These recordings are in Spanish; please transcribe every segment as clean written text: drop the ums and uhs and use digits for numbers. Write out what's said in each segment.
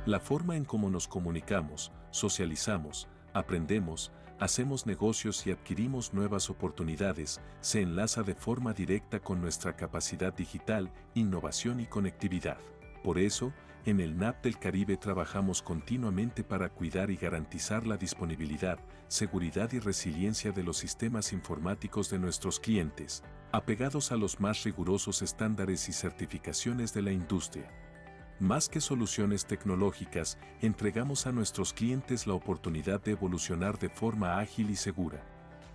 La forma en cómo nos comunicamos, socializamos, aprendemos, hacemos negocios y adquirimos nuevas oportunidades se enlaza de forma directa con nuestra capacidad digital, innovación y conectividad. Por eso, en el NAP del Caribe trabajamos continuamente para cuidar y garantizar la disponibilidad, seguridad y resiliencia de los sistemas informáticos de nuestros clientes, apegados a los más rigurosos estándares y certificaciones de la industria. Más que soluciones tecnológicas, entregamos a nuestros clientes la oportunidad de evolucionar de forma ágil y segura.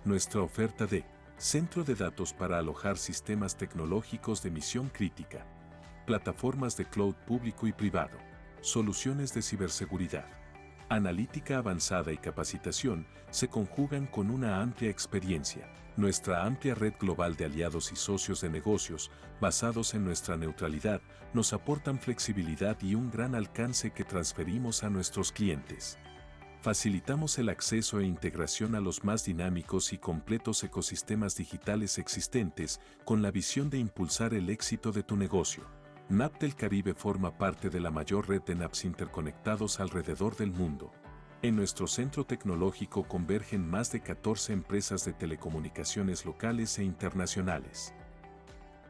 Nuestra oferta de centro de datos para alojar sistemas tecnológicos de misión crítica, plataformas de cloud público y privado, soluciones de ciberseguridad, analítica avanzada y capacitación se conjugan con una amplia experiencia. Nuestra amplia red global de aliados y socios de negocios, basados en nuestra neutralidad, nos aportan flexibilidad y un gran alcance que transferimos a nuestros clientes. Facilitamos el acceso e integración a los más dinámicos y completos ecosistemas digitales existentes con la visión de impulsar el éxito de tu negocio. NAP del Caribe forma parte de la mayor red de NAPs interconectados alrededor del mundo. En nuestro centro tecnológico convergen más de 14 empresas de telecomunicaciones locales e internacionales.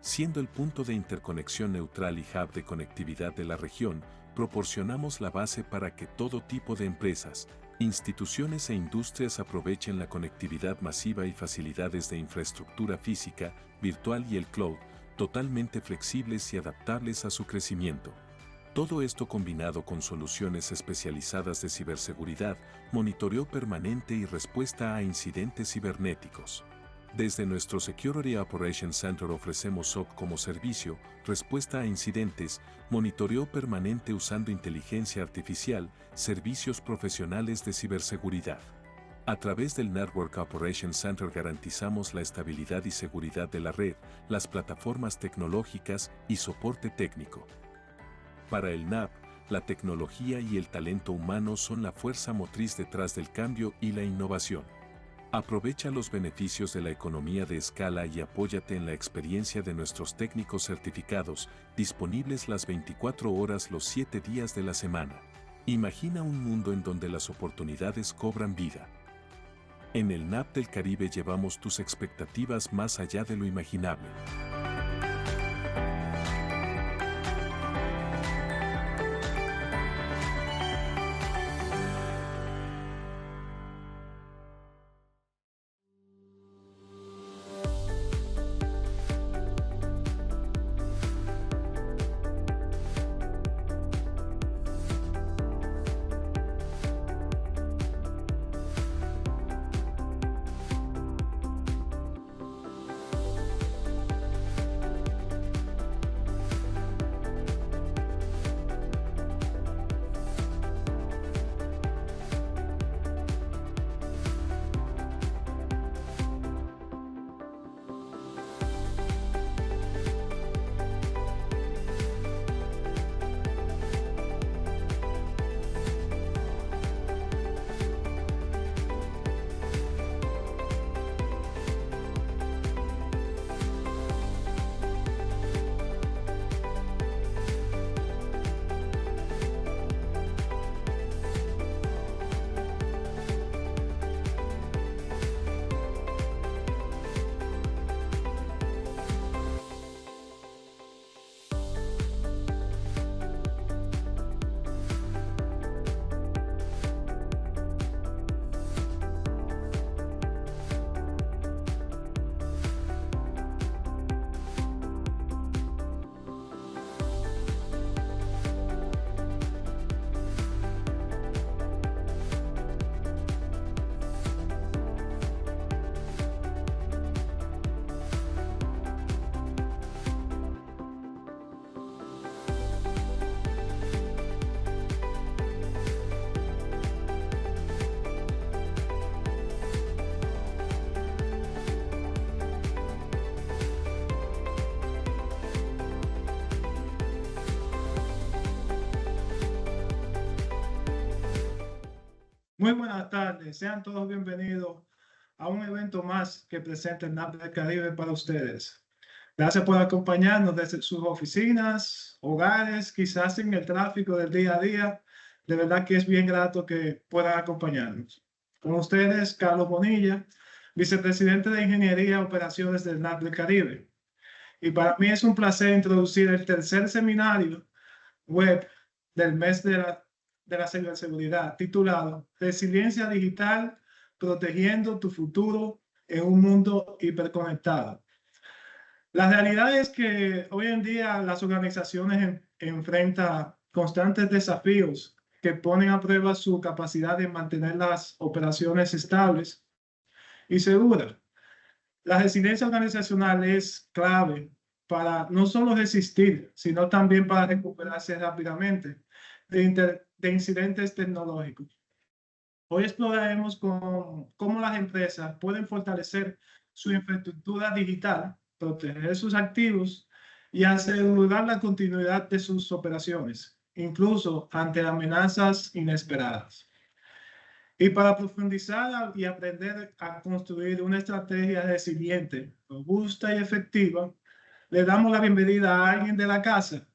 Siendo el punto de interconexión neutral y hub de conectividad de la región, proporcionamos la base para que todo tipo de empresas, instituciones e industrias aprovechen la conectividad masiva y facilidades de infraestructura física, virtual y el cloud, totalmente flexibles y adaptables a su crecimiento. Todo esto combinado con soluciones especializadas de ciberseguridad, monitoreo permanente y respuesta a incidentes cibernéticos. Desde nuestro Security Operations Center ofrecemos SOC como servicio, respuesta a incidentes, monitoreo permanente usando inteligencia artificial, servicios profesionales de ciberseguridad. A través del Network Operations Center garantizamos la estabilidad y seguridad de la red, las plataformas tecnológicas y soporte técnico. Para el NAP, la tecnología y el talento humano son la fuerza motriz detrás del cambio y la innovación. Aprovecha los beneficios de la economía de escala y apóyate en la experiencia de nuestros técnicos certificados, disponibles las 24 horas los 7 días de la semana. Imagina un mundo en donde las oportunidades cobran vida. En el NAP del Caribe llevamos tus expectativas más allá de lo imaginable. Muy buenas tardes, sean todos bienvenidos a un evento más que presenta el NAP del Caribe para ustedes. Gracias por acompañarnos desde sus oficinas, hogares, quizás en el tráfico del día a día. De verdad que es bien grato que puedan acompañarnos. Con ustedes, Carlos Bonilla, vicepresidente de Ingeniería y Operaciones del NAP del Caribe. Y para mí es un placer introducir el tercer seminario web del mes de la ciberseguridad, titulado Resiliencia Digital, protegiendo tu futuro en un mundo hiperconectado. La realidad es que hoy en día las organizaciones enfrentan constantes desafíos que ponen a prueba su capacidad de mantener las operaciones estables y seguras. La resiliencia organizacional es clave para no solo resistir, sino también para recuperarse rápidamente de incidentes tecnológicos. Hoy exploraremos cómo las empresas pueden fortalecer su infraestructura digital, proteger sus activos y asegurar la continuidad de sus operaciones, incluso ante amenazas inesperadas. Y para profundizar y aprender a construir una estrategia resiliente, robusta y efectiva, le damos la bienvenida a alguien de la casa,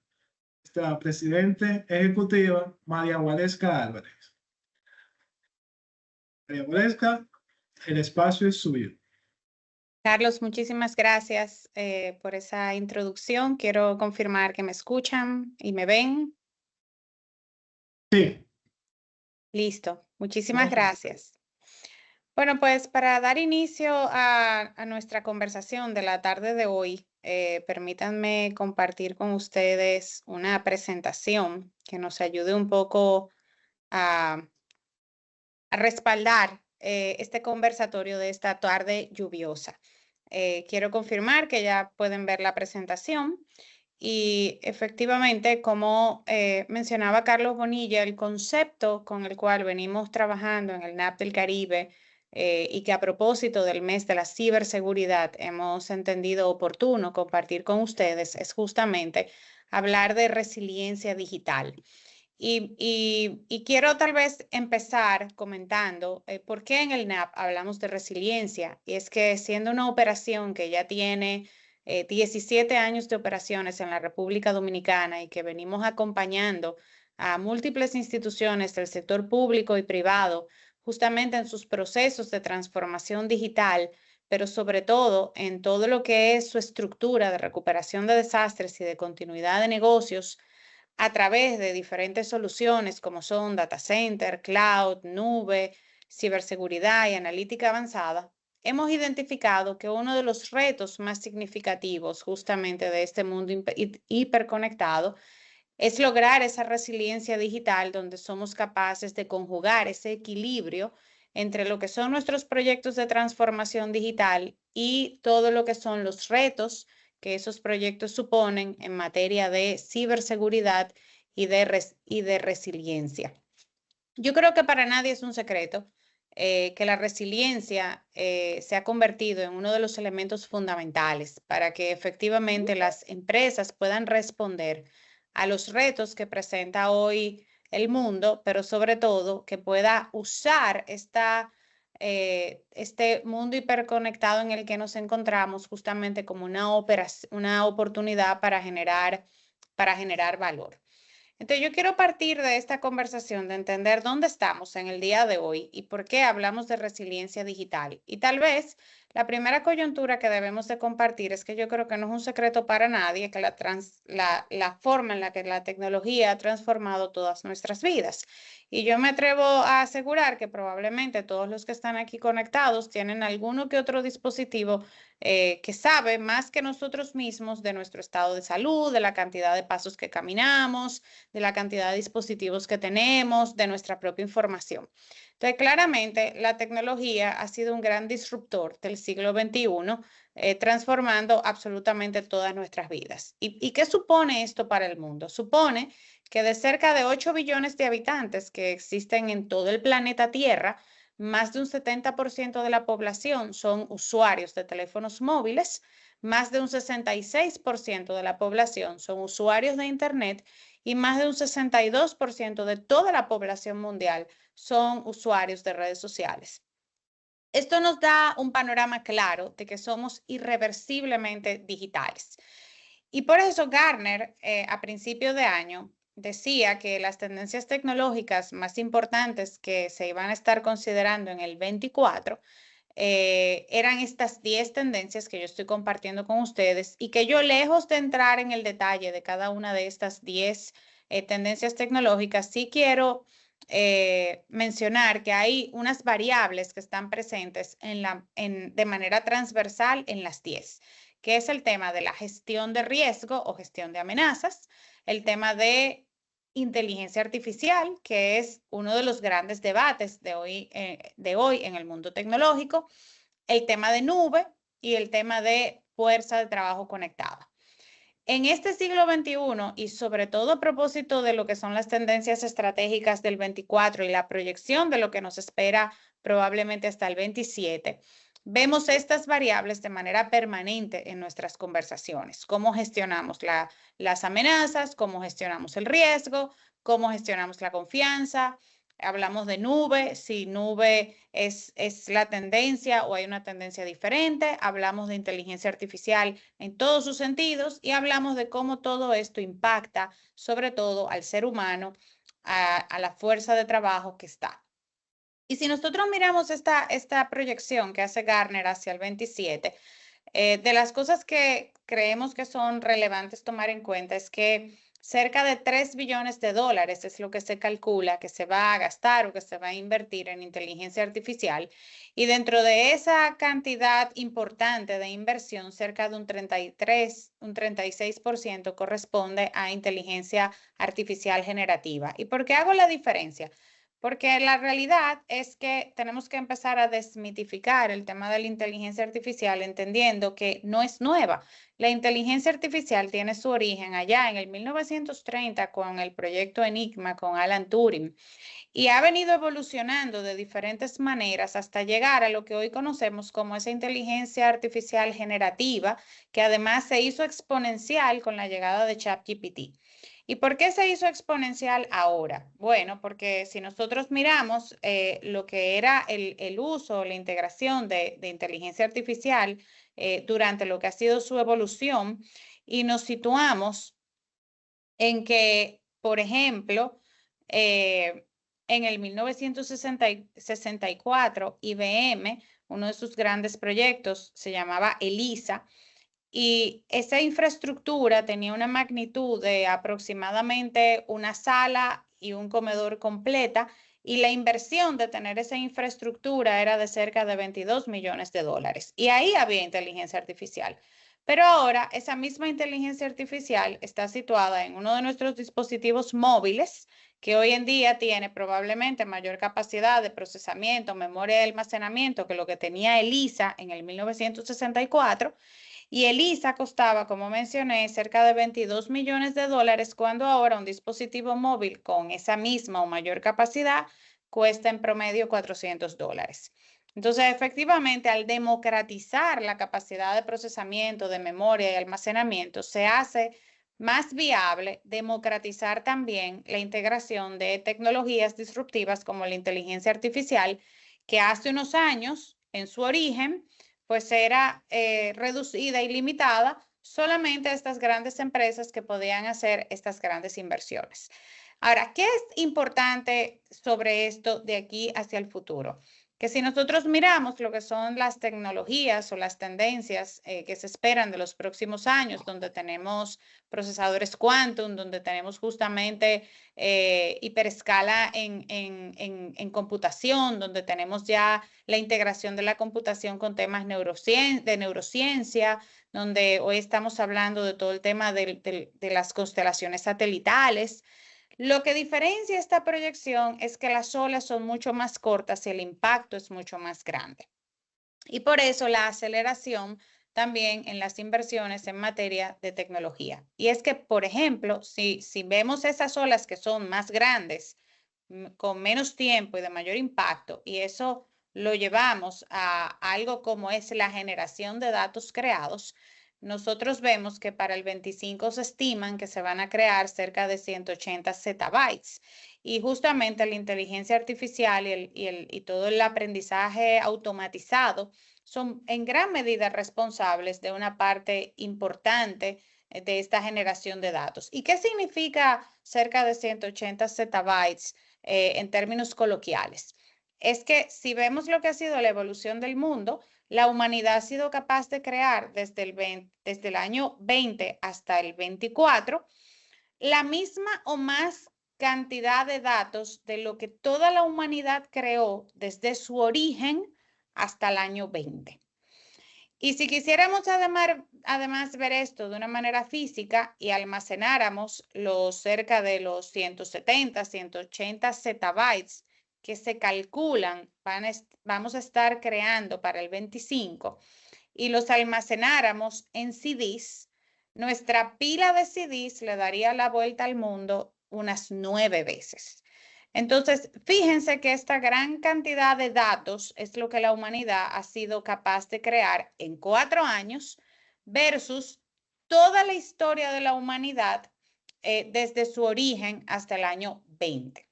nuestra presidenta ejecutiva, María Waleska Álvarez. María Waleska, el espacio es suyo. Carlos, muchísimas gracias por esa introducción. Quiero confirmar que me escuchan y me ven. Sí. Listo, muchísimas gracias. Bueno, pues para dar inicio a nuestra conversación de la tarde de hoy, permítanme compartir con ustedes una presentación que nos ayude un poco a respaldar este conversatorio de esta tarde lluviosa. Quiero confirmar que ya pueden ver la presentación y efectivamente, como mencionaba Carlos Bonilla, el concepto con el cual venimos trabajando en el NAP del Caribe y que a propósito del mes de la ciberseguridad hemos entendido oportuno compartir con ustedes es justamente hablar de resiliencia digital. Y quiero tal vez empezar comentando por qué en el NAP hablamos de resiliencia. Y es que siendo una operación que ya tiene 17 años de operaciones en la República Dominicana y que venimos acompañando a múltiples instituciones del sector público y privado justamente en sus procesos de transformación digital, pero sobre todo en todo lo que es su estructura de recuperación de desastres y de continuidad de negocios, a través de diferentes soluciones como son data center, cloud, nube, ciberseguridad y analítica avanzada, hemos identificado que uno de los retos más significativos justamente de este mundo hiperconectado es lograr esa resiliencia digital donde somos capaces de conjugar ese equilibrio entre lo que son nuestros proyectos de transformación digital y todo lo que son los retos que esos proyectos suponen en materia de ciberseguridad y de resiliencia. Yo creo que para nadie es un secreto que la resiliencia se ha convertido en uno de los elementos fundamentales para que efectivamente las empresas puedan responder a los retos que presenta hoy el mundo, pero sobre todo que pueda usar este mundo hiperconectado en el que nos encontramos justamente como una oportunidad para generar valor. Entonces, yo quiero partir de esta conversación de entender dónde estamos en el día de hoy y por qué hablamos de resiliencia digital. Y tal vez la primera coyuntura que debemos de compartir es que yo creo que no es un secreto para nadie que la forma en la que la tecnología ha transformado todas nuestras vidas. Y yo me atrevo a asegurar que probablemente todos los que están aquí conectados tienen alguno que otro dispositivo que sabe más que nosotros mismos de nuestro estado de salud, de la cantidad de pasos que caminamos, de la cantidad de dispositivos que tenemos, de nuestra propia información. Entonces, claramente, la tecnología ha sido un gran disruptor del siglo XXI, transformando absolutamente todas nuestras vidas. ¿Y qué supone esto para el mundo? Supone que de cerca de 8 billones de habitantes que existen en todo el planeta Tierra, más de un 70% de la población son usuarios de teléfonos móviles, más de un 66% de la población son usuarios de Internet y más de un 62% de toda la población mundial son usuarios de redes sociales. Esto nos da un panorama claro de que somos irreversiblemente digitales. Y por eso Gartner, a principio de año, decía que las tendencias tecnológicas más importantes que se iban a estar considerando en el 24 eran estas 10 tendencias que yo estoy compartiendo con ustedes y que yo, lejos de entrar en el detalle de cada una de estas 10 tendencias tecnológicas, sí quiero mencionar que hay unas variables que están presentes de manera transversal en las 10, que es el tema de la gestión de riesgo o gestión de amenazas, el tema de inteligencia artificial, que es uno de los grandes debates de hoy en el mundo tecnológico, el tema de nube y el tema de fuerza de trabajo conectada. En este siglo XXI, y sobre todo a propósito de lo que son las tendencias estratégicas del 24 y la proyección de lo que nos espera probablemente hasta el 27, vemos estas variables de manera permanente en nuestras conversaciones. Cómo gestionamos las amenazas, cómo gestionamos el riesgo, cómo gestionamos la confianza. Hablamos de nube, si nube es la tendencia o hay una tendencia diferente. Hablamos de inteligencia artificial en todos sus sentidos y hablamos de cómo todo esto impacta sobre todo al ser humano, a la fuerza de trabajo que está. Y si nosotros miramos esta proyección que hace Gartner hacia el 27, de las cosas que creemos que son relevantes tomar en cuenta es que cerca de 3 billones de dólares es lo que se calcula que se va a gastar o que se va a invertir en inteligencia artificial. Y dentro de esa cantidad importante de inversión, cerca de un 36% corresponde a inteligencia artificial generativa. ¿Y por qué hago la diferencia? Porque la realidad es que tenemos que empezar a desmitificar el tema de la inteligencia artificial, entendiendo que no es nueva. La inteligencia artificial tiene su origen allá en el 1930 con el proyecto Enigma con Alan Turing y ha venido evolucionando de diferentes maneras hasta llegar a lo que hoy conocemos como esa inteligencia artificial generativa, que además se hizo exponencial con la llegada de ChatGPT. ¿Y por qué se hizo exponencial ahora? Bueno, porque si nosotros miramos lo que era el uso, la integración de inteligencia artificial durante lo que ha sido su evolución y nos situamos en que, por ejemplo, en el 1964, IBM, uno de sus grandes proyectos se llamaba ELISA, y esa infraestructura tenía una magnitud de aproximadamente una sala y un comedor completa, y la inversión de tener esa infraestructura era de cerca de 22 millones de dólares. Y ahí había inteligencia artificial. Pero ahora esa misma inteligencia artificial está situada en uno de nuestros dispositivos móviles, que hoy en día tiene probablemente mayor capacidad de procesamiento, memoria y almacenamiento que lo que tenía ELISA en el 1964. Y ELISA costaba, como mencioné, cerca de 22 millones de dólares, cuando ahora un dispositivo móvil con esa misma o mayor capacidad cuesta en promedio $400. Entonces, efectivamente, al democratizar la capacidad de procesamiento, de memoria y almacenamiento, se hace más viable democratizar también la integración de tecnologías disruptivas como la inteligencia artificial, que hace unos años, en su origen, pues era reducida y limitada solamente a estas grandes empresas que podían hacer estas grandes inversiones. Ahora, ¿qué es importante sobre esto de aquí hacia el futuro? Que si nosotros miramos lo que son las tecnologías o las tendencias que se esperan de los próximos años, donde tenemos procesadores quantum, donde tenemos justamente hiperescala en computación, donde tenemos ya la integración de la computación con temas de neurociencia, donde hoy estamos hablando de todo el tema de las constelaciones satelitales. Lo que diferencia esta proyección es que las olas son mucho más cortas y el impacto es mucho más grande. Y por eso la aceleración también en las inversiones en materia de tecnología. Y es que, por ejemplo, si vemos esas olas que son más grandes, con menos tiempo y de mayor impacto, y eso lo llevamos a algo como es la generación de datos creados, nosotros vemos que para el 25 se estiman que se van a crear cerca de 180 zettabytes. Y justamente la inteligencia artificial y todo el aprendizaje automatizado son en gran medida responsables de una parte importante de esta generación de datos. ¿Y qué significa cerca de 180 zettabytes en términos coloquiales? Es que si vemos lo que ha sido la evolución del mundo, la humanidad ha sido capaz de crear desde el año 20 hasta el 24 la misma o más cantidad de datos de lo que toda la humanidad creó desde su origen hasta el año 20. Y si quisiéramos además ver esto de una manera física y almacenáramos cerca de los 170, 180 zettabytes que se calculan vamos a estar creando para el 25 y los almacenáramos en CDs, nuestra pila de CDs le daría la vuelta al mundo unas 9 veces. Entonces, fíjense que esta gran cantidad de datos es lo que la humanidad ha sido capaz de crear en 4 años versus toda la historia de la humanidad desde su origen hasta el año 20.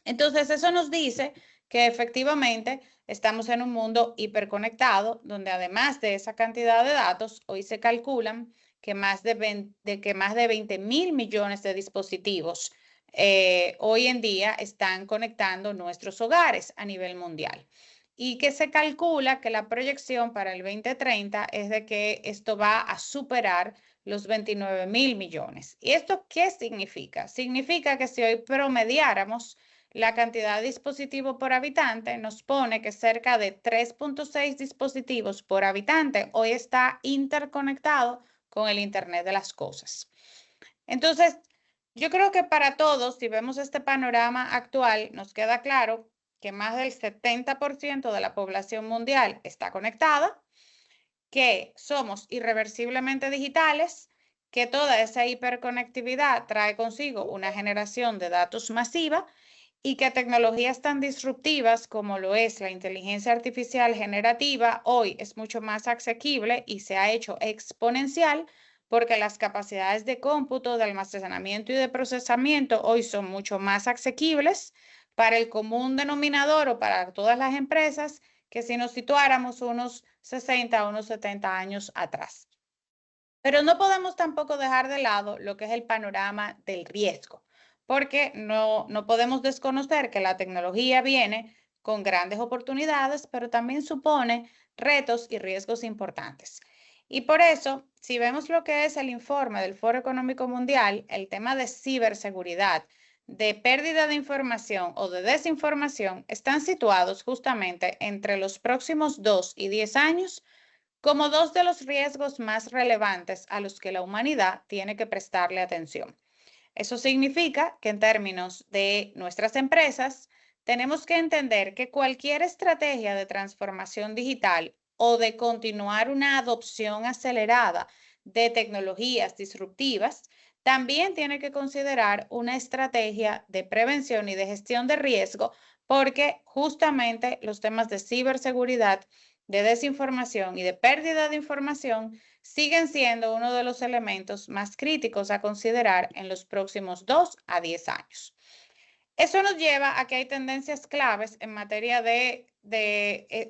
Entonces, eso nos dice que efectivamente estamos en un mundo hiperconectado, donde además de esa cantidad de datos, hoy se calculan que más de 20.000 millones de dispositivos hoy en día están conectando nuestros hogares a nivel mundial. Y que se calcula que la proyección para el 2030 es de que esto va a superar los 29.000 millones. ¿Y esto qué significa? Significa que si hoy promediáramos la cantidad de dispositivos por habitante, nos pone que cerca de 3.6 dispositivos por habitante hoy está interconectado con el Internet de las cosas. Entonces, yo creo que para todos, si vemos este panorama actual, nos queda claro que más del 70% de la población mundial está conectada, que somos irreversiblemente digitales, que toda esa hiperconectividad trae consigo una generación de datos masiva y que tecnologías tan disruptivas como lo es la inteligencia artificial generativa hoy es mucho más asequible y se ha hecho exponencial porque las capacidades de cómputo, de almacenamiento y de procesamiento hoy son mucho más asequibles para el común denominador o para todas las empresas que si nos situáramos unos 60 o unos 70 años atrás. Pero no podemos tampoco dejar de lado lo que es el panorama del riesgo, porque no podemos desconocer que la tecnología viene con grandes oportunidades, pero también supone retos y riesgos importantes. Y por eso, si vemos lo que es el informe del Foro Económico Mundial, el tema de ciberseguridad, de pérdida de información o de desinformación, están situados justamente entre los próximos 2 y 10 años como 2 de los riesgos más relevantes a los que la humanidad tiene que prestarle atención. Eso significa que en términos de nuestras empresas, tenemos que entender que cualquier estrategia de transformación digital o de continuar una adopción acelerada de tecnologías disruptivas, también tiene que considerar una estrategia de prevención y de gestión de riesgo, porque justamente los temas de ciberseguridad, de desinformación y de pérdida de información siguen siendo uno de los elementos más críticos a considerar en los próximos 2 a 10 años. Eso nos lleva a que hay tendencias claves en materia de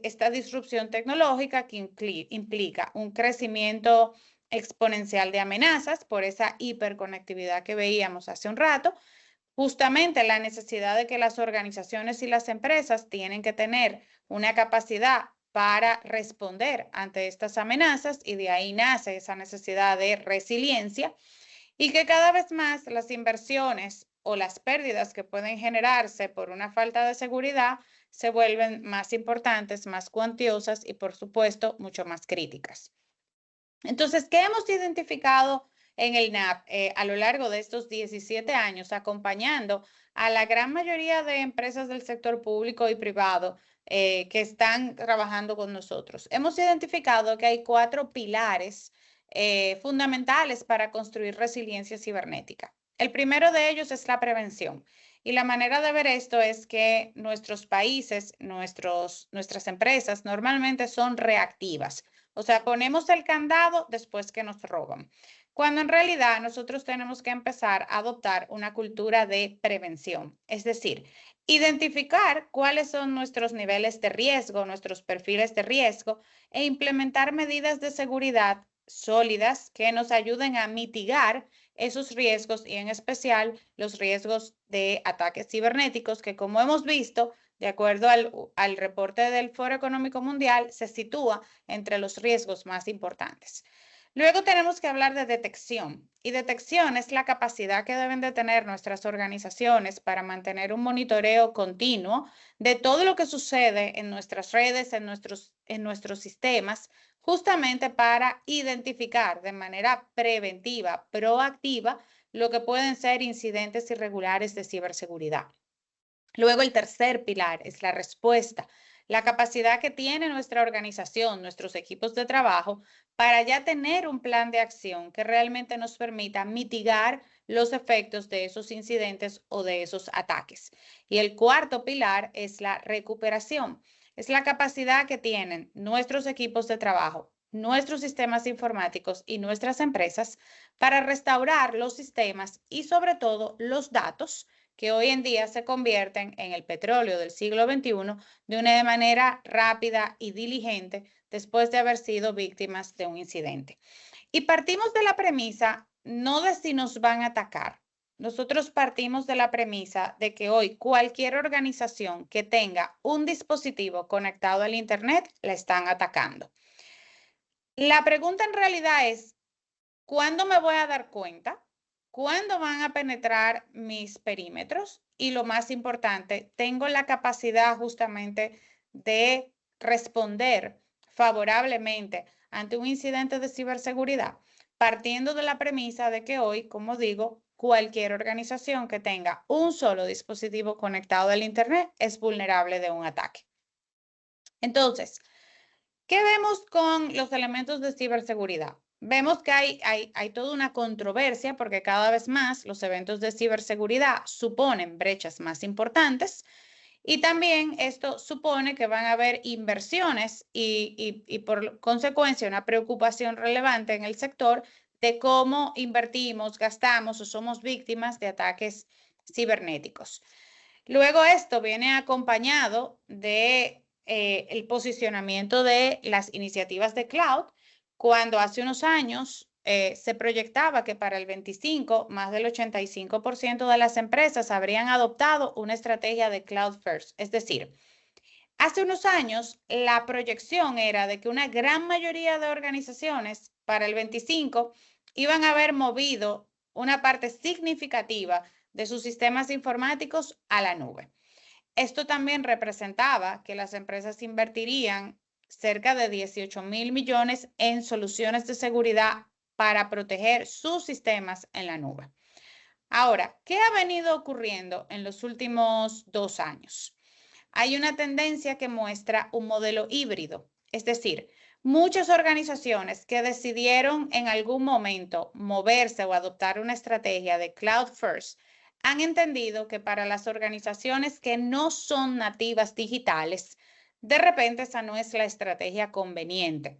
esta disrupción tecnológica que implica un crecimiento exponencial de amenazas por esa hiperconectividad que veíamos hace un rato, justamente la necesidad de que las organizaciones y las empresas tienen que tener una capacidad para responder ante estas amenazas y de ahí nace esa necesidad de resiliencia y que cada vez más las inversiones o las pérdidas que pueden generarse por una falta de seguridad se vuelven más importantes, más cuantiosas y por supuesto mucho más críticas. Entonces, ¿qué hemos identificado en el NAP a lo largo de estos 17 años acompañando a la gran mayoría de empresas del sector público y privado que están trabajando con nosotros? Hemos identificado que hay 4 pilares fundamentales para construir resiliencia cibernética. El primero de ellos es la prevención. Y la manera de ver esto es que nuestros países, nuestras empresas normalmente son reactivas. O sea, ponemos el candado después que nos roban. Cuando en realidad nosotros tenemos que empezar a adoptar una cultura de prevención. Es decir, identificar cuáles son nuestros niveles de riesgo, nuestros perfiles de riesgo e implementar medidas de seguridad sólidas que nos ayuden a mitigar esos riesgos y en especial los riesgos de ataques cibernéticos que, como hemos visto, de acuerdo al reporte del Foro Económico Mundial, se sitúa entre los riesgos más importantes. Luego tenemos que hablar de detección, y detección es la capacidad que deben de tener nuestras organizaciones para mantener un monitoreo continuo de todo lo que sucede en nuestras redes, en nuestros sistemas, justamente para identificar de manera preventiva, proactiva, lo que pueden ser incidentes irregulares de ciberseguridad. Luego, el tercer pilar es la respuesta, la capacidad que tiene nuestra organización, nuestros equipos de trabajo, para ya tener un plan de acción que realmente nos permita mitigar los efectos de esos incidentes o de esos ataques. Y el cuarto pilar es la recuperación. Es la capacidad que tienen nuestros equipos de trabajo, nuestros sistemas informáticos y nuestras empresas para restaurar los sistemas y sobre todo los datos que hoy en día se convierten en el petróleo del siglo XXI de una manera rápida y diligente después de haber sido víctimas de un incidente. Y partimos de la premisa no de si nos van a atacar. Nosotros partimos de la premisa de que hoy cualquier organización que tenga un dispositivo conectado al Internet la están atacando. La pregunta en realidad es, ¿cuándo me voy a dar cuenta? ¿Cuándo van a penetrar mis perímetros? Y lo más importante, tengo la capacidad justamente de responder favorablemente ante un incidente de ciberseguridad, partiendo de la premisa de que hoy, como digo, cualquier organización que tenga un solo dispositivo conectado al Internet es vulnerable de un ataque. Entonces, ¿qué vemos con los elementos de ciberseguridad? Vemos que hay toda una controversia porque cada vez más los eventos de ciberseguridad suponen brechas más importantes y también esto supone que van a haber inversiones y por consecuencia una preocupación relevante en el sector de cómo invertimos, gastamos o somos víctimas de ataques cibernéticos. Luego esto viene acompañado de el posicionamiento de las iniciativas de cloud, cuando hace unos años se proyectaba que para el 25, más del 85% de las empresas habrían adoptado una estrategia de cloud first. Es decir, hace unos años la proyección era de que una gran mayoría de organizaciones para el 25 iban a haber movido una parte significativa de sus sistemas informáticos a la nube. Esto también representaba que las empresas invertirían cerca de 18,000 millones en soluciones de seguridad para proteger sus sistemas en la nube. Ahora, ¿qué ha venido ocurriendo en los últimos 2 años? Hay una tendencia que muestra un modelo híbrido, es decir, muchas organizaciones que decidieron en algún momento moverse o adoptar una estrategia de cloud first han entendido que para las organizaciones que no son nativas digitales, de repente esa no es la estrategia conveniente.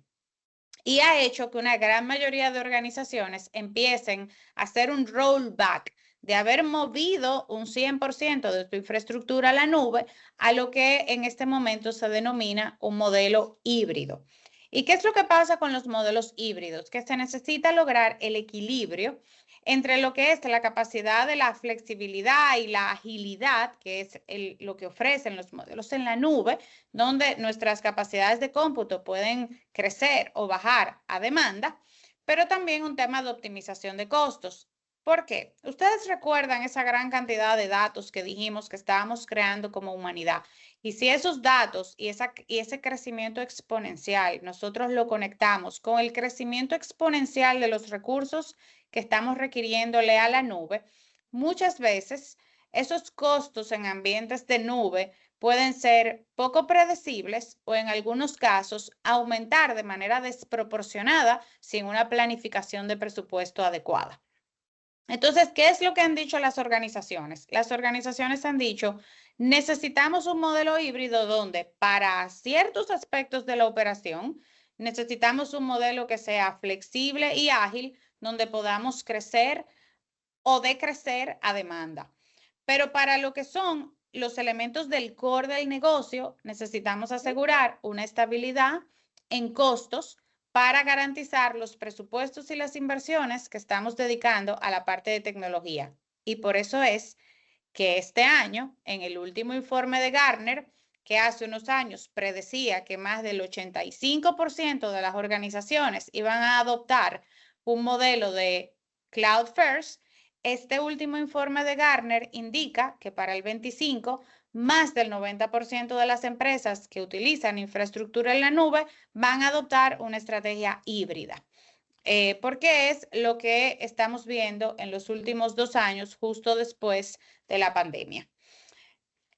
Y ha hecho que una gran mayoría de organizaciones empiecen a hacer un rollback de haber movido un 100% de su infraestructura a la nube a lo que en este momento se denomina un modelo híbrido. ¿Y qué es lo que pasa con los modelos híbridos? Que se necesita lograr el equilibrio entre lo que es la capacidad de la flexibilidad y la agilidad, que es lo que ofrecen los modelos en la nube, donde nuestras capacidades de cómputo pueden crecer o bajar a demanda, pero también un tema de optimización de costos. ¿Por qué? Ustedes recuerdan esa gran cantidad de datos que dijimos que estábamos creando como humanidad. Y si esos datos y ese crecimiento exponencial nosotros lo conectamos con el crecimiento exponencial de los recursos que estamos requiriéndole a la nube, muchas veces esos costos en ambientes de nube pueden ser poco predecibles o en algunos casos aumentar de manera desproporcionada sin una planificación de presupuesto adecuada. Entonces, ¿qué es lo que han dicho las organizaciones? Las organizaciones han dicho, necesitamos un modelo híbrido donde para ciertos aspectos de la operación necesitamos un modelo que sea flexible y ágil, donde podamos crecer o decrecer a demanda. Pero para lo que son los elementos del core del negocio, necesitamos asegurar una estabilidad en costos para garantizar los presupuestos y las inversiones que estamos dedicando a la parte de tecnología. Y por eso es que este año, en el último informe de Gartner, que hace unos años predecía que más del 85% de las organizaciones iban a adoptar un modelo de Cloud First, este último informe de Gartner indica que para el 25, más del 90% de las empresas que utilizan infraestructura en la nube van a adoptar una estrategia híbrida. Porque es lo que estamos viendo en los últimos 2 años, justo después de la pandemia.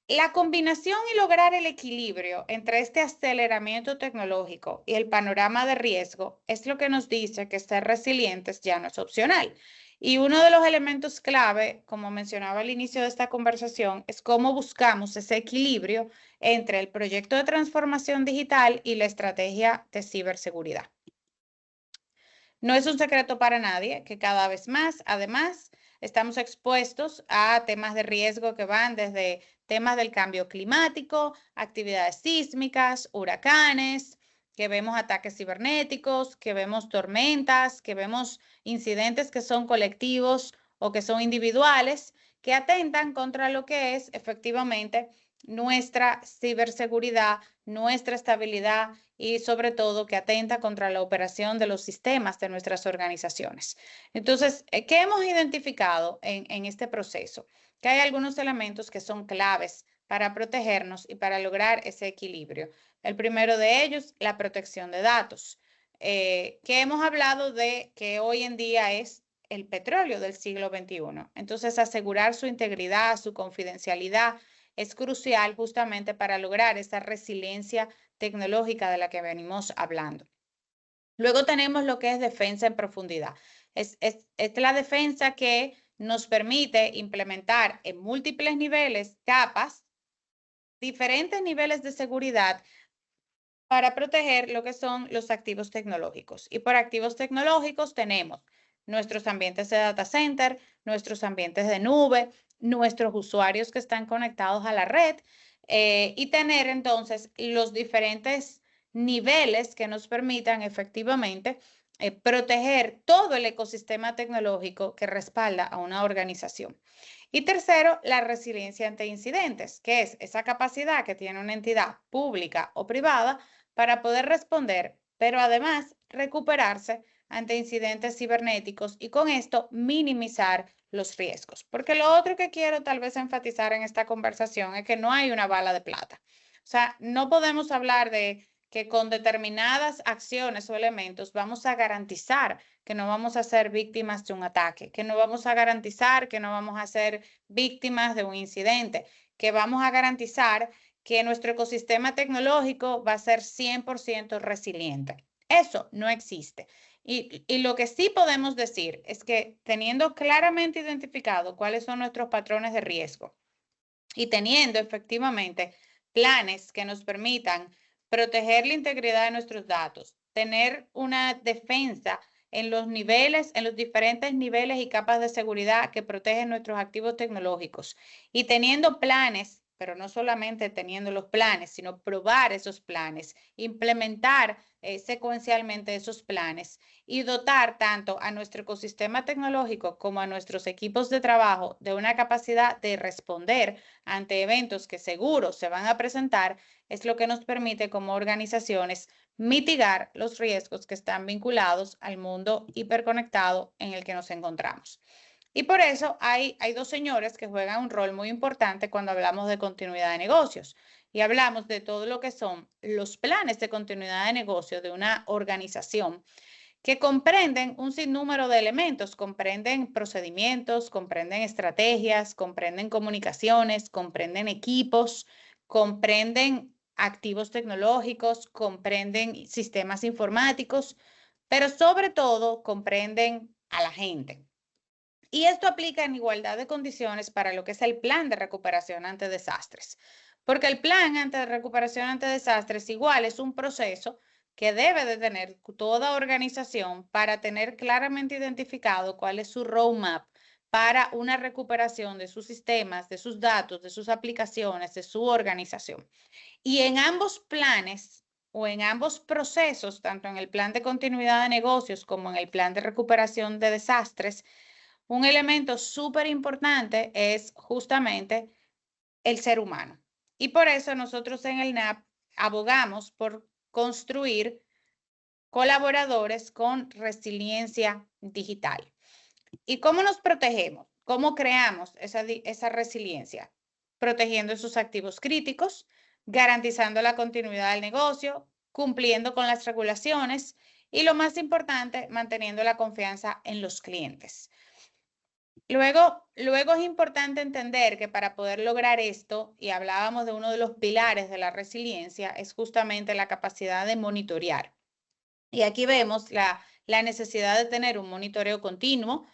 La combinación y lograr el equilibrio entre este aceleramiento tecnológico y el panorama de riesgo es lo que nos dice que ser resilientes ya no es opcional. Y uno de los elementos clave, como mencionaba al inicio de esta conversación, es cómo buscamos ese equilibrio entre el proyecto de transformación digital y la estrategia de ciberseguridad. No es un secreto para nadie que cada vez más, además, estamos expuestos a temas de riesgo que van desde temas del cambio climático, actividades sísmicas, huracanes, que vemos ataques cibernéticos, que vemos tormentas, que vemos incidentes que son colectivos o que son individuales, que atentan contra lo que es efectivamente nuestra ciberseguridad, nuestra estabilidad y sobre todo que atenta contra la operación de los sistemas de nuestras organizaciones. Entonces, ¿qué hemos identificado en este proceso? Que hay algunos elementos que son claves para protegernos y para lograr ese equilibrio. El primero de ellos, la protección de datos, que hemos hablado de que hoy en día es el petróleo del siglo XXI. Entonces, asegurar su integridad, su confidencialidad, es crucial justamente para lograr esa resiliencia tecnológica de la que venimos hablando. Luego tenemos lo que es defensa en profundidad. Es la defensa que nos permite implementar en múltiples niveles, capas, diferentes niveles de seguridad para proteger lo que son los activos tecnológicos. Y por activos tecnológicos tenemos nuestros ambientes de data center, nuestros ambientes de nube, nuestros usuarios que están conectados a la red y tener entonces los diferentes niveles que nos permitan efectivamente proteger todo el ecosistema tecnológico que respalda a una organización. Y tercero, la resiliencia ante incidentes, que es esa capacidad que tiene una entidad pública o privada para poder responder, pero además recuperarse ante incidentes cibernéticos y con esto minimizar los riesgos. Porque lo otro que quiero tal vez enfatizar en esta conversación es que no hay una bala de plata. O sea, no podemos hablar de que con determinadas acciones o elementos vamos a garantizar que no vamos a ser víctimas de un ataque, que no vamos a garantizar que no vamos a ser víctimas de un incidente, que vamos a garantizar que nuestro ecosistema tecnológico va a ser 100% resiliente. Eso no existe. Y lo que sí podemos decir es que teniendo claramente identificado cuáles son nuestros patrones de riesgo y teniendo efectivamente planes que nos permitan proteger la integridad de nuestros datos, tener una defensa en los niveles, en los diferentes niveles y capas de seguridad que protegen nuestros activos tecnológicos y teniendo planes, pero no solamente teniendo los planes, sino probar esos planes, implementar secuencialmente esos planes y dotar tanto a nuestro ecosistema tecnológico como a nuestros equipos de trabajo de una capacidad de responder ante eventos que seguro se van a presentar, es lo que nos permite como organizaciones mitigar los riesgos que están vinculados al mundo hiperconectado en el que nos encontramos. Y por eso hay 2 señores que juegan un rol muy importante cuando hablamos de continuidad de negocios y hablamos de todo lo que son los planes de continuidad de negocio de una organización que comprenden un sinnúmero de elementos, comprenden procedimientos, comprenden estrategias, comprenden comunicaciones, comprenden equipos, comprenden activos tecnológicos, comprenden sistemas informáticos, pero sobre todo comprenden a la gente. Y esto aplica en igualdad de condiciones para lo que es el plan de recuperación ante desastres. Porque el plan de recuperación ante desastres igual es un proceso que debe de tener toda organización para tener claramente identificado cuál es su roadmap para una recuperación de sus sistemas, de sus datos, de sus aplicaciones, de su organización. Y en ambos planes o en ambos procesos, tanto en el plan de continuidad de negocios como en el plan de recuperación de desastres, un elemento súper importante es justamente el ser humano. Y por eso nosotros en el NAP abogamos por construir colaboradores con resiliencia digital. ¿Y cómo nos protegemos? ¿Cómo creamos esa resiliencia? Protegiendo esos activos críticos, garantizando la continuidad del negocio, cumpliendo con las regulaciones y, lo más importante, manteniendo la confianza en los clientes. Luego es importante entender que para poder lograr esto, y hablábamos de uno de los pilares de la resiliencia, es justamente la capacidad de monitorear. Y aquí vemos la necesidad de tener un monitoreo continuo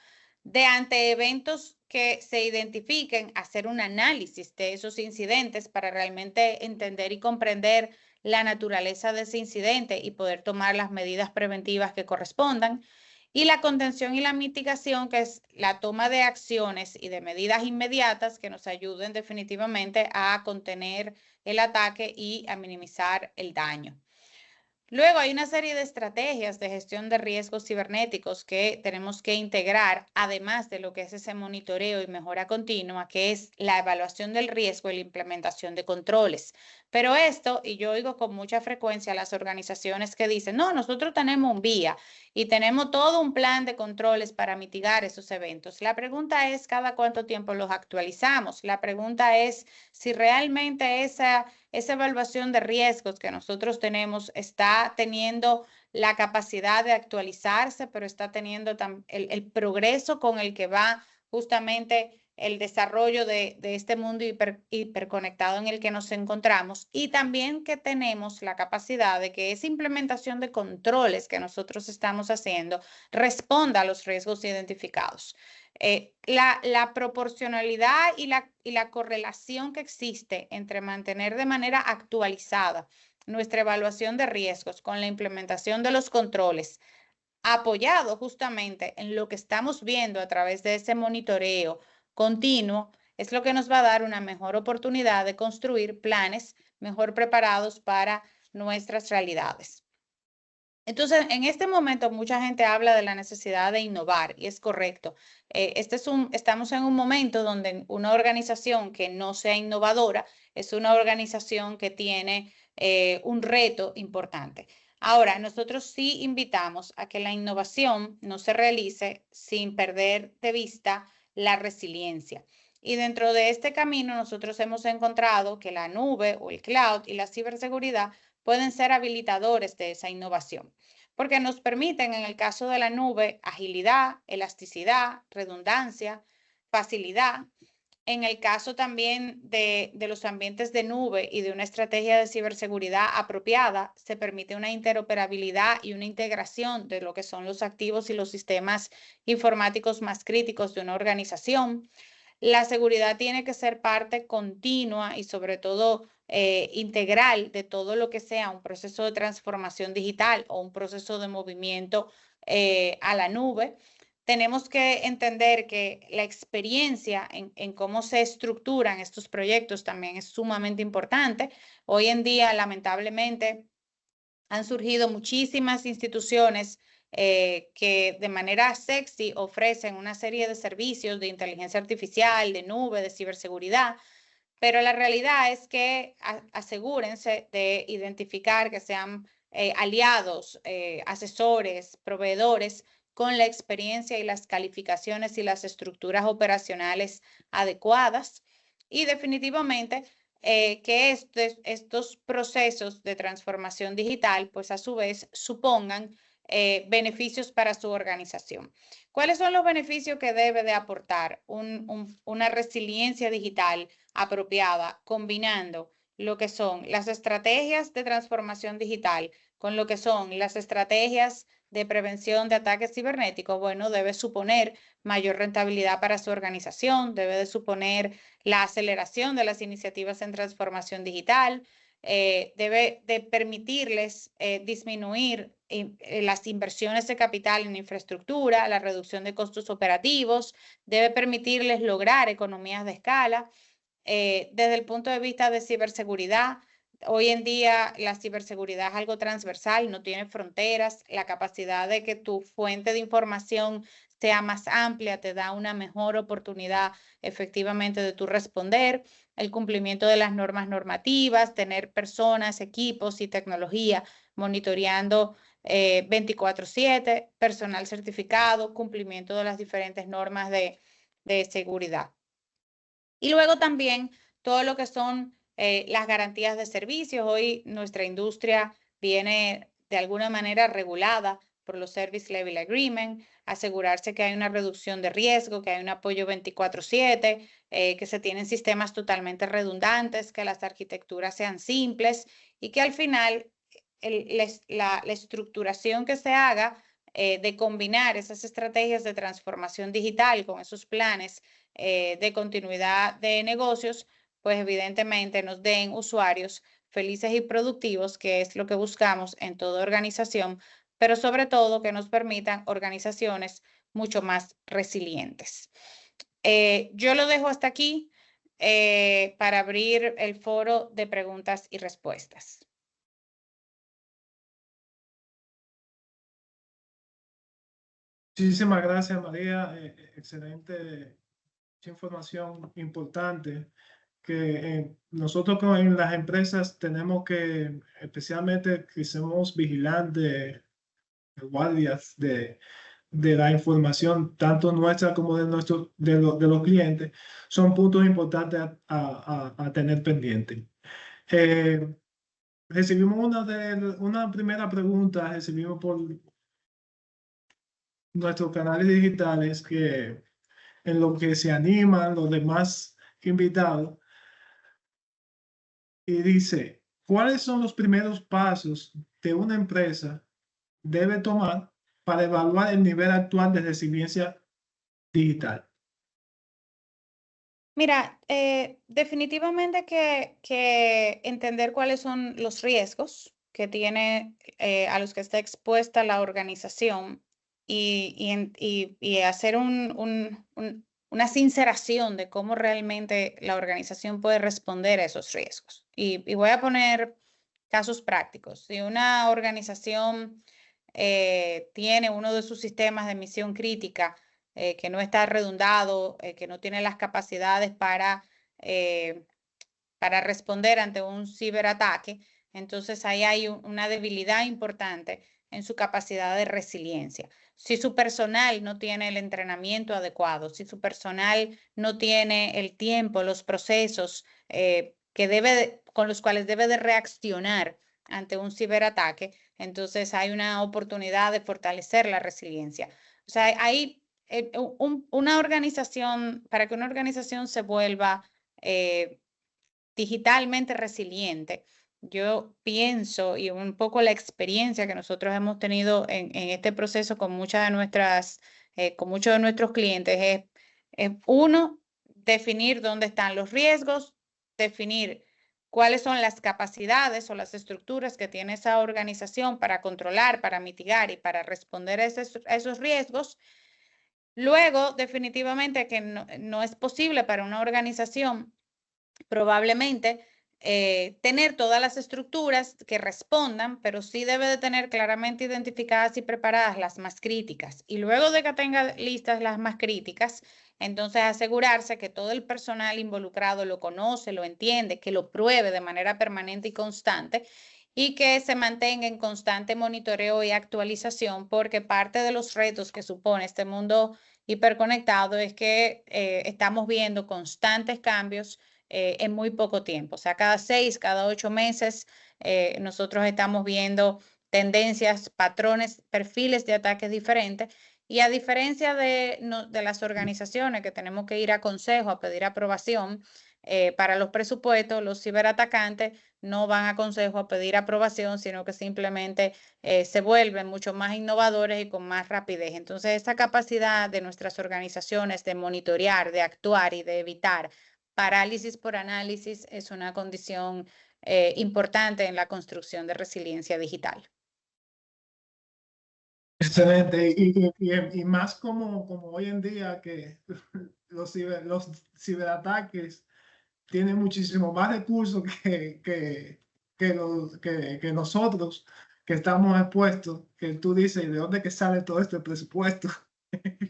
de ante eventos que se identifiquen, hacer un análisis de esos incidentes para realmente entender y comprender la naturaleza de ese incidente y poder tomar las medidas preventivas que correspondan. Y la contención y la mitigación, que es la toma de acciones y de medidas inmediatas que nos ayuden definitivamente a contener el ataque y a minimizar el daño. Luego hay una serie de estrategias de gestión de riesgos cibernéticos que tenemos que integrar, además de lo que es ese monitoreo y mejora continua, que es la evaluación del riesgo y la implementación de controles. Pero esto, y yo oigo con mucha frecuencia las organizaciones que dicen, no, nosotros tenemos un VIA y tenemos todo un plan de controles para mitigar esos eventos. La pregunta es, ¿cada cuánto tiempo los actualizamos? La pregunta es si realmente esa evaluación de riesgos que nosotros tenemos está teniendo la capacidad de actualizarse, pero está teniendo el progreso con el que va justamente el desarrollo de este mundo hiperconectado en el que nos encontramos, y también que tenemos la capacidad de que esa implementación de controles que nosotros estamos haciendo responda a los riesgos identificados. La proporcionalidad y la correlación que existe entre mantener de manera actualizada nuestra evaluación de riesgos con la implementación de los controles, apoyado justamente en lo que estamos viendo a través de ese monitoreo continuo, es lo que nos va a dar una mejor oportunidad de construir planes mejor preparados para nuestras realidades. Entonces, en este momento mucha gente habla de la necesidad de innovar y es correcto. Estamos en un momento donde una organización que no sea innovadora es una organización que tiene un reto importante. Ahora, nosotros sí invitamos a que la innovación no se realice sin perder de vista la resiliencia. Y dentro de este camino nosotros hemos encontrado que la nube o el cloud y la ciberseguridad pueden ser habilitadores de esa innovación, porque nos permiten, en el caso de la nube, agilidad, elasticidad, redundancia, facilidad. En el caso también de los ambientes de nube y de una estrategia de ciberseguridad apropiada, se permite una interoperabilidad y una integración de lo que son los activos y los sistemas informáticos más críticos de una organización. La seguridad tiene que ser parte continua y sobre todo integral de todo lo que sea un proceso de transformación digital o un proceso de movimiento a la nube. Tenemos que entender que la experiencia en cómo se estructuran estos proyectos también es sumamente importante. Hoy en día, lamentablemente, han surgido muchísimas instituciones que de manera sexy ofrecen una serie de servicios de inteligencia artificial, de nube, de ciberseguridad, pero la realidad es que asegúrense de identificar que sean aliados, asesores, proveedores con la experiencia y las calificaciones y las estructuras operacionales adecuadas, y definitivamente que estos procesos de transformación digital, pues a su vez supongan beneficios para su organización. ¿Cuáles son los beneficios que debe de aportar una resiliencia digital apropiada, combinando lo que son las estrategias de transformación digital con lo que son las estrategias de prevención de ataques cibernéticos? Bueno, debe suponer mayor rentabilidad para su organización, debe de suponer la aceleración de las iniciativas en transformación digital, debe de permitirles disminuir las inversiones de capital en infraestructura, la reducción de costos operativos, debe permitirles lograr economías de escala. Desde el punto de vista de ciberseguridad, Hoy en día la ciberseguridad es algo transversal, no tiene fronteras. La capacidad de que tu fuente de información sea más amplia te da una mejor oportunidad efectivamente de tu responder. El cumplimiento de las normas normativas, tener personas, equipos y tecnología monitoreando 24/7, personal certificado, cumplimiento de las diferentes normas de seguridad. Y luego también todo lo que son las garantías de servicios. Hoy nuestra industria viene de alguna manera regulada por los Service Level Agreement, asegurarse que hay una reducción de riesgo, que hay un apoyo 24/7, que se tienen sistemas totalmente redundantes, que las arquitecturas sean simples y que al final la estructuración que se haga de combinar esas estrategias de transformación digital con esos planes de continuidad de negocios, pues evidentemente nos den usuarios felices y productivos, que es lo que buscamos en toda organización, pero sobre todo que nos permitan organizaciones mucho más resilientes. Yo lo dejo hasta aquí para abrir el foro de preguntas y respuestas. Muchísimas gracias, María. Excelente información importante que nosotros en las empresas tenemos que, especialmente que somos vigilantes, guardias de la información, tanto nuestra como de los clientes, son puntos importantes a tener pendiente. Recibimos una primera pregunta, recibimos por nuestros canales digitales que en lo que se animan los demás invitados y dice, ¿cuáles son los primeros pasos que una empresa debe tomar para evaluar el nivel actual de resiliencia digital? Mira, definitivamente que entender cuáles son los riesgos que tiene, a los que está expuesta la organización y hacer una sinceración de cómo realmente la organización puede responder a esos riesgos. Y voy a poner casos prácticos. Si una organización tiene uno de sus sistemas de misión crítica que no está redundado, que no tiene las capacidades para responder ante un ciberataque, entonces ahí hay una debilidad importante en su capacidad de resiliencia. Si su personal no tiene el entrenamiento adecuado, si su personal no tiene el tiempo, los procesos con los cuales debe de reaccionar ante un ciberataque, entonces hay una oportunidad de fortalecer la resiliencia. O sea, hay una organización, para que una organización se vuelva digitalmente resiliente, yo pienso, y un poco la experiencia que nosotros hemos tenido en este proceso con con muchos de nuestros clientes, es uno, definir dónde están los riesgos, definir cuáles son las capacidades o las estructuras que tiene esa organización para controlar, para mitigar y para responder a esos riesgos. Luego, definitivamente que no es posible para una organización probablemente tener todas las estructuras que respondan, pero sí debe de tener claramente identificadas y preparadas las más críticas. Y luego de que tenga listas las más críticas, entonces asegurarse que todo el personal involucrado lo conoce, lo entiende, que lo pruebe de manera permanente y constante y que se mantenga en constante monitoreo y actualización, porque parte de los retos que supone este mundo hiperconectado es que estamos viendo constantes cambios en muy poco tiempo. O sea, cada 6, cada 8 meses, nosotros estamos viendo tendencias, patrones, perfiles de ataques diferentes. Y a diferencia de las organizaciones que tenemos que ir a consejo, a pedir aprobación para los presupuestos, los ciberatacantes no van a consejo a pedir aprobación, sino que simplemente se vuelven mucho más innovadores y con más rapidez. Entonces, esa capacidad de nuestras organizaciones de monitorear, de actuar y de evitar parálisis por análisis es una condición importante en la construcción de resiliencia digital. Excelente. Y más como hoy en día que los ciberataques tienen muchísimo más recursos que nosotros que estamos expuestos, que tú dices, ¿de dónde que sale todo este presupuesto? Porque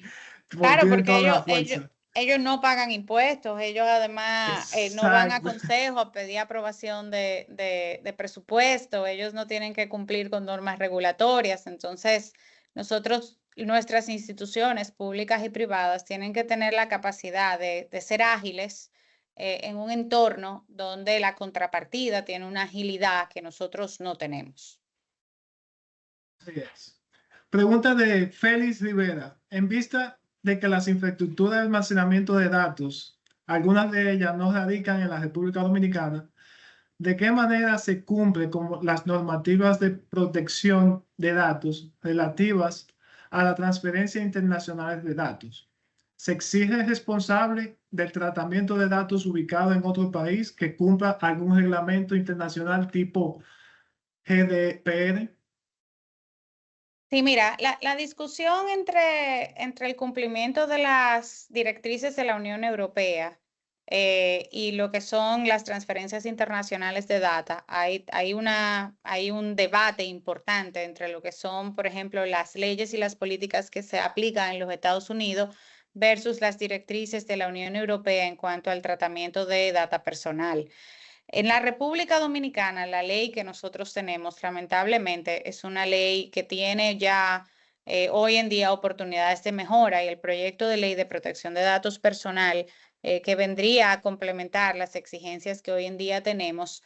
Claro, tienen porque toda la ellos, fuerza. ellos no pagan impuestos, ellos además no van a Exacto. consejo a pedir aprobación de presupuesto, ellos no tienen que cumplir con normas regulatorias. Entonces, nosotros, nuestras instituciones públicas y privadas tienen que tener la capacidad de ser ágiles en un entorno donde la contrapartida tiene una agilidad que nosotros no tenemos. Así es. Pregunta de Félix Rivera. En vista de que las infraestructuras de almacenamiento de datos, algunas de ellas no radican en la República Dominicana, ¿de qué manera se cumple con las normativas de protección de datos relativas a la transferencia internacional de datos? ¿Se exige al responsable del tratamiento de datos ubicado en otro país que cumpla algún reglamento internacional tipo GDPR? Sí, mira, la discusión entre el cumplimiento de las directrices de la Unión Europea y lo que son las transferencias internacionales de data, hay un debate importante entre lo que son, por ejemplo, las leyes y las políticas que se aplican en los Estados Unidos versus las directrices de la Unión Europea en cuanto al tratamiento de data personal. En la República Dominicana, la ley que nosotros tenemos, lamentablemente, es una ley que tiene ya hoy en día oportunidades de mejora, y el proyecto de ley de protección de datos personal que vendría a complementar las exigencias que hoy en día tenemos,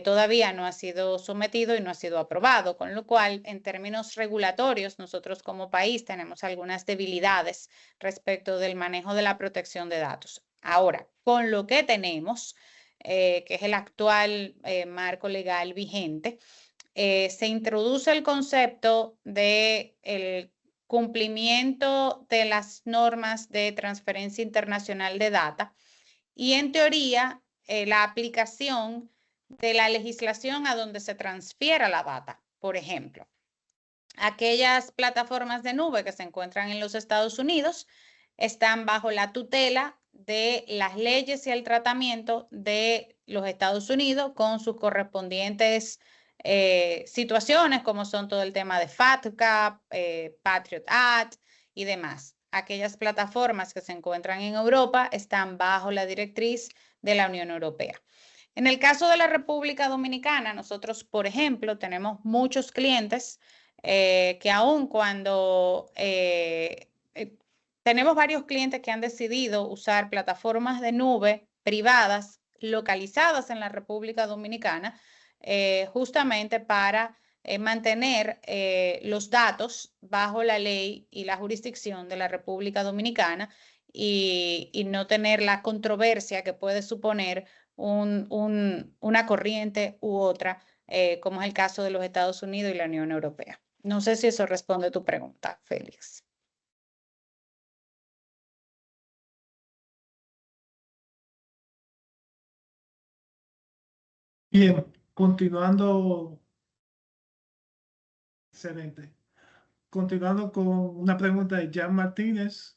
todavía no ha sido sometido y no ha sido aprobado, con lo cual, en términos regulatorios, nosotros como país tenemos algunas debilidades respecto del manejo de la protección de datos. Ahora, con lo que tenemos, que es el actual marco legal vigente, se introduce el concepto de el cumplimiento de las normas de transferencia internacional de data y, en teoría, la aplicación de la legislación a donde se transfiera la data. Por ejemplo, aquellas plataformas de nube que se encuentran en los Estados Unidos están bajo la tutela de las leyes y el tratamiento de los Estados Unidos con sus correspondientes situaciones, como son todo el tema de FATCA, Patriot Act y demás. Aquellas plataformas que se encuentran en Europa están bajo la directriz de la Unión Europea. En el caso de la República Dominicana, nosotros, por ejemplo, tenemos muchos clientes que aun cuando tenemos varios clientes que han decidido usar plataformas de nube privadas localizadas en la República Dominicana, justamente para mantener los datos bajo la ley y la jurisdicción de la República Dominicana y no tener la controversia que puede suponer una corriente u otra, como es el caso de los Estados Unidos y la Unión Europea. No sé si eso responde a tu pregunta, Félix. Bien, continuando, excelente. Continuando con una pregunta de Jan Martínez.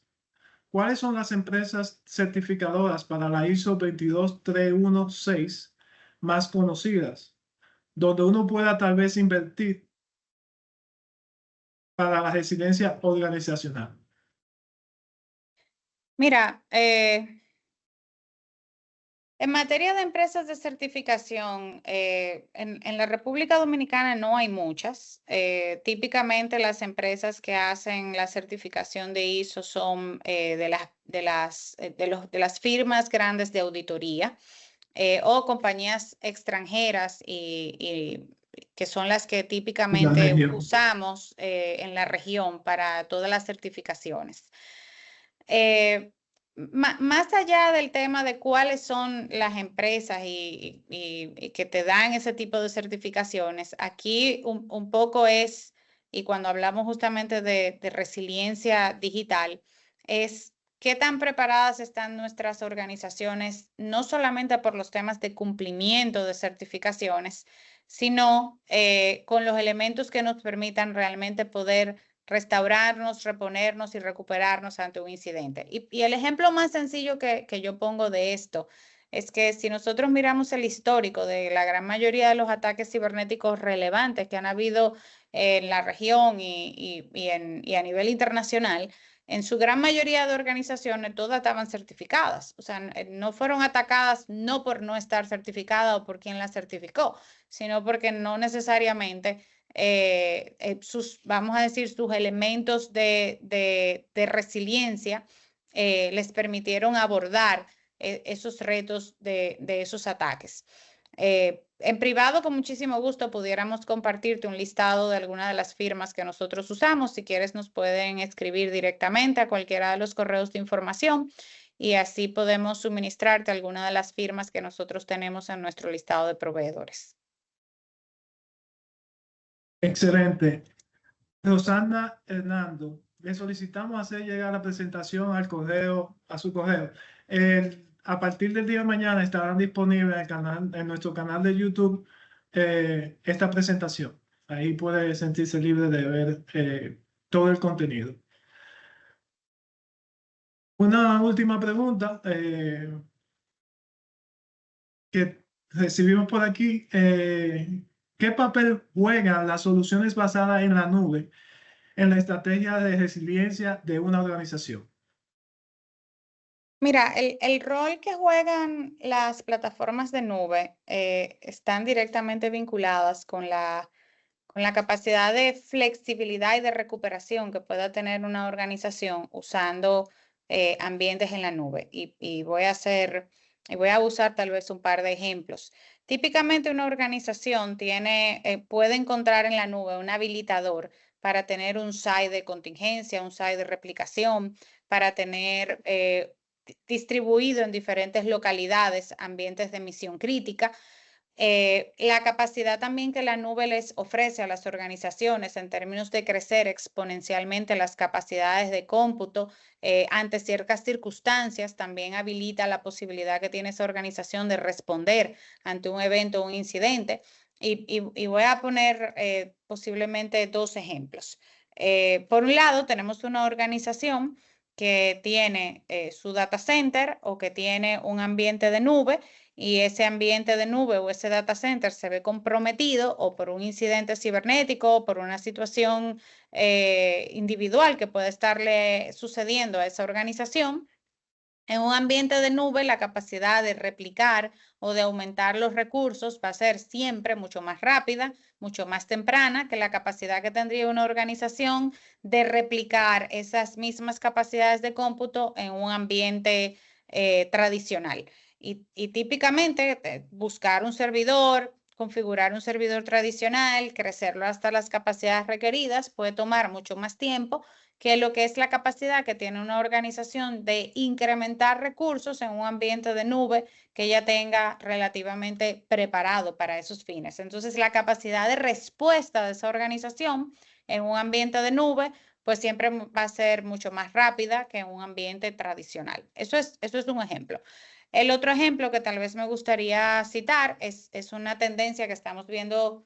¿Cuáles son las empresas certificadoras para la ISO 22316 más conocidas, donde uno pueda tal vez invertir para la resiliencia organizacional? Mira, en materia de empresas de certificación, en la República Dominicana no hay muchas. Típicamente las empresas que hacen la certificación de ISO son de las firmas grandes de auditoría o compañías extranjeras que son las que La típicamente región. usamos en la región para todas las certificaciones. Eh, Más allá del tema de cuáles son las empresas y que te dan ese tipo de certificaciones, aquí un poco es, y cuando hablamos justamente de resiliencia digital, es qué tan preparadas están nuestras organizaciones, no solamente por los temas de cumplimiento de certificaciones, sino con los elementos que nos permitan realmente poder restaurarnos, reponernos y recuperarnos ante un incidente. Y el ejemplo más sencillo que yo pongo de esto es que si nosotros miramos el histórico de la gran mayoría de los ataques cibernéticos relevantes que han habido en la región y a nivel internacional, en su gran mayoría de organizaciones todas estaban certificadas. O sea, no fueron atacadas no por no estar certificada o por quien la certificó, sino porque no necesariamente vamos a decir, sus elementos de resiliencia les permitieron abordar esos retos de esos ataques. En privado, con muchísimo gusto, pudiéramos compartirte un listado de algunas de las firmas que nosotros usamos. Si quieres, nos pueden escribir directamente a cualquiera de los correos de información y así podemos suministrarte algunas de las firmas que nosotros tenemos en nuestro listado de proveedores. Excelente. Rosana Hernando, le solicitamos hacer llegar la presentación al correo, a su correo. A partir del día de mañana estarán disponibles en nuestro canal de YouTube esta presentación. Ahí puede sentirse libre de ver todo el contenido. Una última pregunta que recibimos por aquí. ¿Qué papel juegan las soluciones basadas en la nube en la estrategia de resiliencia de una organización? Mira, el rol que juegan las plataformas de nube están directamente vinculadas con la capacidad de flexibilidad y de recuperación que pueda tener una organización usando ambientes en la nube. Y voy a usar tal vez un par de ejemplos. Típicamente una organización puede encontrar en la nube un habilitador para tener un site de contingencia, un site de replicación, para tener distribuido en diferentes localidades ambientes de misión crítica. La capacidad también que la nube les ofrece a las organizaciones en términos de crecer exponencialmente las capacidades de cómputo ante ciertas circunstancias también habilita la posibilidad que tiene esa organización de responder ante un evento o un incidente. Y voy a poner posiblemente dos ejemplos. Por un lado, tenemos una organización que tiene su data center o que tiene un ambiente de nube y ese ambiente de nube o ese data center se ve comprometido o por un incidente cibernético o por una situación individual que puede estarle sucediendo a esa organización. En un ambiente de nube, la capacidad de replicar o de aumentar los recursos va a ser siempre mucho más rápida, mucho más temprana que la capacidad que tendría una organización de replicar esas mismas capacidades de cómputo en un ambiente tradicional. Y típicamente buscar un servidor, configurar un servidor tradicional, crecerlo hasta las capacidades requeridas puede tomar mucho más tiempo que lo que es la capacidad que tiene una organización de incrementar recursos en un ambiente de nube que ya tenga relativamente preparado para esos fines. Entonces, la capacidad de respuesta de esa organización en un ambiente de nube, pues siempre va a ser mucho más rápida que en un ambiente tradicional. Eso es un ejemplo. El otro ejemplo que tal vez me gustaría citar es una tendencia que estamos viendo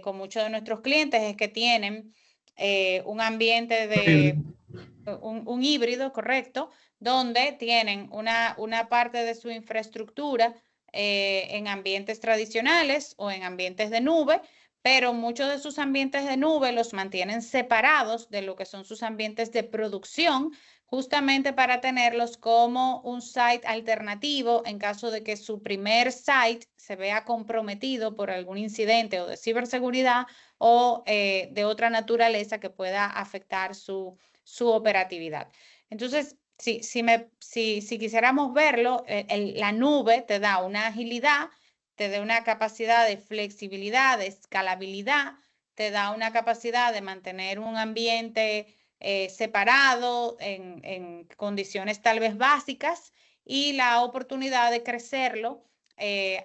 con muchos de nuestros clientes, es que tienen un ambiente de un híbrido, correcto, donde tienen una parte de su infraestructura en ambientes tradicionales o en ambientes de nube, pero muchos de sus ambientes de nube los mantienen separados de lo que son sus ambientes de producción, justamente para tenerlos como un site alternativo en caso de que su primer site se vea comprometido por algún incidente o de ciberseguridad o de otra naturaleza que pueda afectar su operatividad. Entonces, si quisiéramos verlo, la nube te da una agilidad, te da una capacidad de flexibilidad, de escalabilidad, te da una capacidad de mantener un ambiente separado en condiciones tal vez básicas y la oportunidad de crecerlo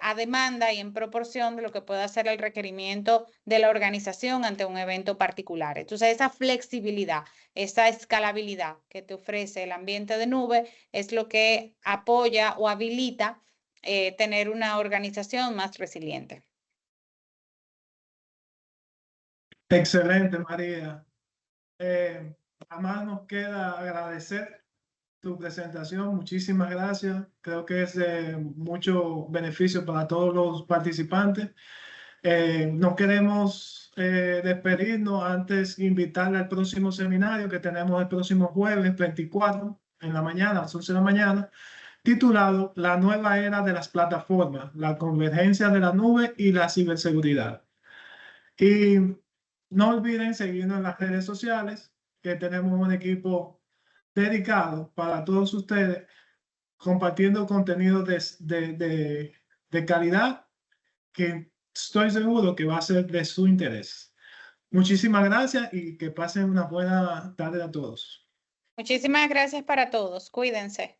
a demanda y en proporción de lo que pueda ser el requerimiento de la organización ante un evento particular. Entonces, esa flexibilidad, esa escalabilidad que te ofrece el ambiente de nube es lo que apoya o habilita tener una organización más resiliente. Excelente, María. Además nos queda agradecer tu presentación. Muchísimas gracias. Creo que es de mucho beneficio para todos los participantes. No queremos despedirnos antes de invitarle al próximo seminario que tenemos el próximo jueves 24 en la mañana, a las 11 de la mañana, titulado La nueva era de las plataformas, la convergencia de la nube y la ciberseguridad. Y no olviden seguirnos en las redes sociales, que tenemos un equipo dedicado para todos ustedes, compartiendo contenido de calidad que estoy seguro que va a ser de su interés. Muchísimas gracias y que pasen una buena tarde a todos. Muchísimas gracias para todos. Cuídense.